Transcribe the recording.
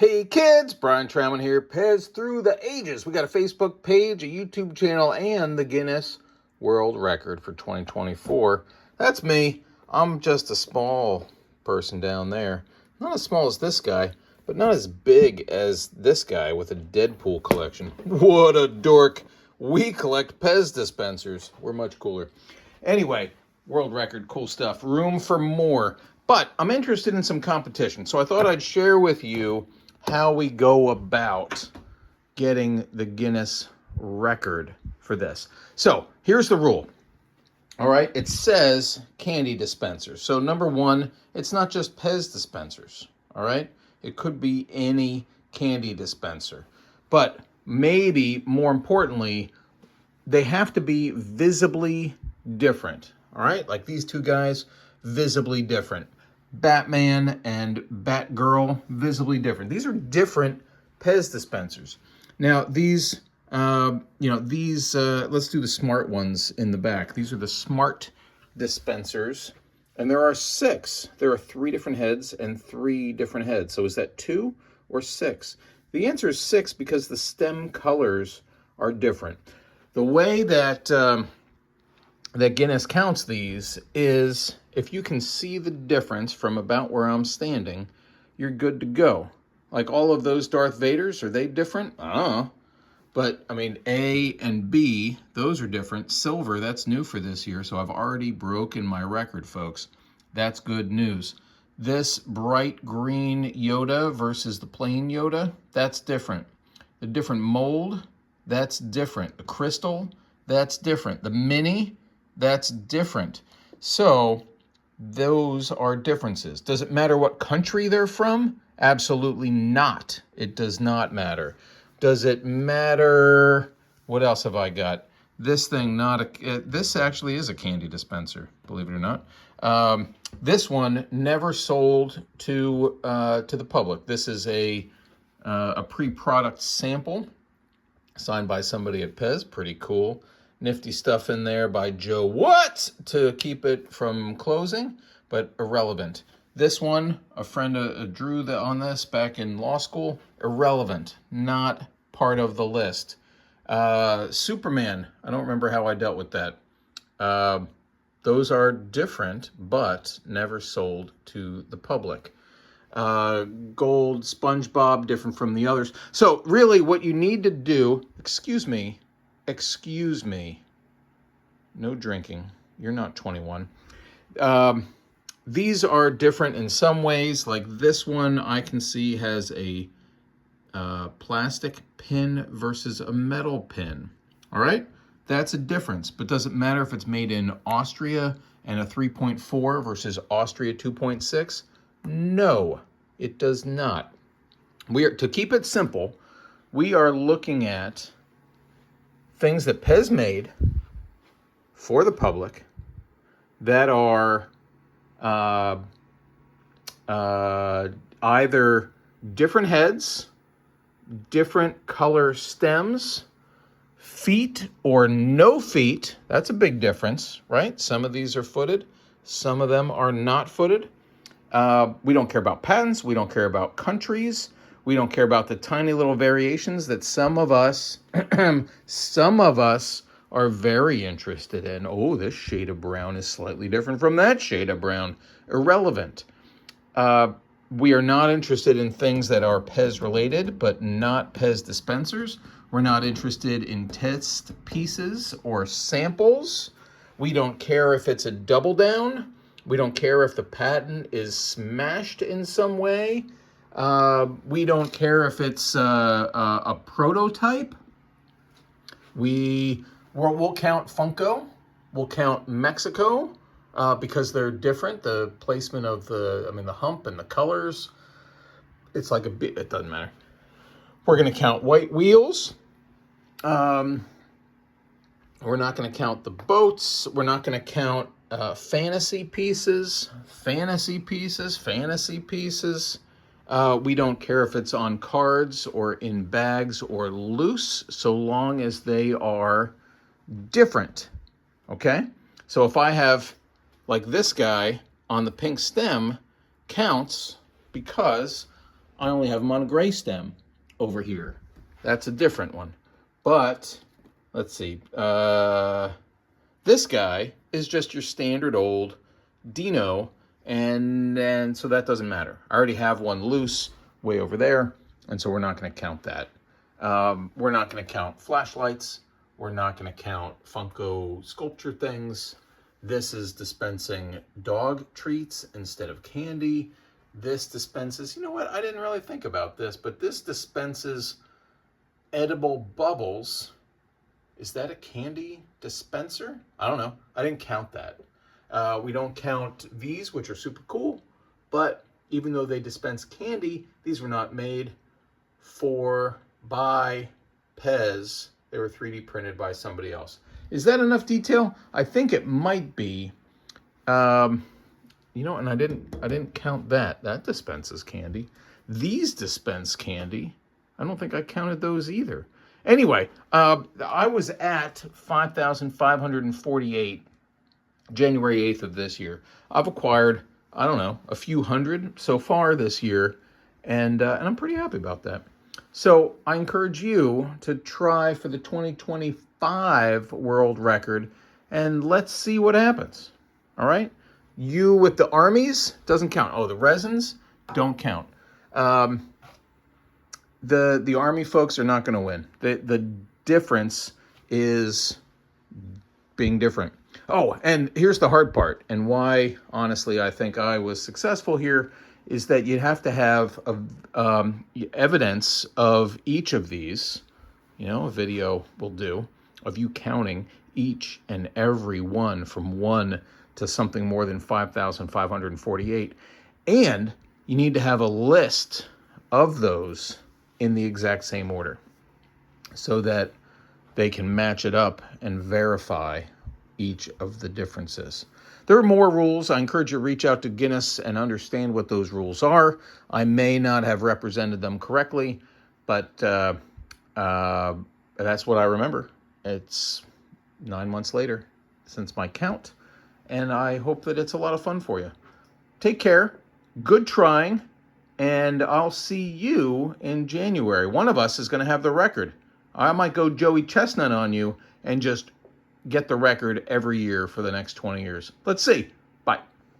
Hey kids, Brian Troutman here, PEZ Through the Ages. We got a Facebook page, a YouTube channel, and the Guinness World Record for 2024. That's me. I'm just a small person down there. Not as small as this guy, but not as big as this guy with a Deadpool collection. What a dork. We collect PEZ dispensers. We're much cooler. Anyway, world record, cool stuff. Room for more. But I'm interested in some competition, so I thought I'd share with you how we go about getting the Guinness record for this. So here's the rule. All right, it says candy dispensers. So number one, it's not just PEZ dispensers. All right, it could be any candy dispenser. But maybe more importantly, they have to be visibly different. All right, like these two guys, visibly different. Batman and Batgirl, visibly different. These are different PEZ dispensers. Now, these, let's do the smart ones in the back. These are the smart dispensers, and there are 6. There are 3 different heads and 3 different heads. So is that 2 or 6? The answer is 6 because the stem colors are different. The way that that Guinness counts these is if you can see the difference from about where I'm standing, you're good to go. Like all of those Darth Vaders, are they different? I don't know. But, I mean, A and B, those are different. Silver, that's new for this year, so I've already broken my record, folks. That's good news. This bright green Yoda versus the plain Yoda, that's different. The different mold, that's different. The crystal, that's different. The mini, that's different. So those are differences. Does it matter what country they're from? Absolutely not. It does not matter. Does it matter? What else have I got? This thing, this actually is a candy dispenser, believe it or not. This one never sold to the public. This is a pre-product sample signed by somebody at PEZ. Pretty cool. Nifty stuff in there by Joe What to keep it from closing, but irrelevant. This one, a friend drew on this back in law school. Irrelevant, not part of the list. Superman, I don't remember how I dealt with that. Those are different, but never sold to the public. Gold, SpongeBob, different from the others. So really what you need to do, excuse me, no drinking, you're not 21. These are different in some ways, like this one I can see has a plastic pin versus a metal pin, all right? That's a difference, but does it matter if it's made in Austria and a 3.4 versus Austria 2.6? No, it does not. To keep it simple, we are looking at things that PEZ made for the public that are either different heads, different color stems, feet or no feet. That's a big difference, right? Some of these are footed, some of them are not footed. We don't care about patents. We don't care about countries. We don't care about the tiny little variations that some of us are very interested in. Oh, this shade of brown is slightly different from that shade of brown. Irrelevant. We are not interested in things that are PEZ related, but not PEZ dispensers. We're not interested in test pieces or samples. We don't care if it's a double down. We don't care if the patent is smashed in some way. We don't care if it's a prototype. We'll count Funko. We'll count Mexico because they're different. The placement of the hump and the colors. It's like it doesn't matter. We're going to count white wheels. We're not going to count the boats. We're not going to count fantasy pieces. We don't care if it's on cards or in bags or loose, so long as they are different, okay? So if I have, like this guy on the pink stem, counts because I only have them on a gray stem over here. That's a different one. But, let's see. This guy is just your standard old Dino, and so that doesn't matter. I already have one loose way over there, and so we're not going to count that. We're not going to count flashlights. We're not going to count Funko sculpture things. This is dispensing dog treats instead of candy. This dispenses, you know what, I didn't really think about this, but this dispenses edible bubbles. Is that a candy dispenser? I don't know. I didn't count that. We don't count these, which are super cool, but even though they dispense candy, these were not made by PEZ. They were 3D printed by somebody else. Is that enough detail? I think it might be. You know, and I didn't count that. That dispenses candy. These dispense candy. I don't think I counted those either. Anyway, I was at 5,548 January 8th of this year. I've acquired, I don't know, a few hundred so far this year, and I'm pretty happy about that. So I encourage you to try for the 2025 world record, and let's see what happens. All right? You with the Armies doesn't count. Oh, the resins don't count. The Army folks are not going to win. The difference is being different. Oh, and here's the hard part, and why, honestly, I think I was successful here, is that you have to have evidence of each of these. You know, a video will do, of you counting each and every one from 1 to something more than 5,548. And you need to have a list of those in the exact same order so that they can match it up and verify each of the differences. There are more rules. I encourage you to reach out to Guinness and understand what those rules are. I may not have represented them correctly, but that's what I remember. It's 9 months later since my count, and I hope that it's a lot of fun for you. Take care. Good trying. And I'll see you in January. One of us is going to have the record. I might go Joey Chestnut on you and just get the record every year for the next 20 years. Let's see. Bye.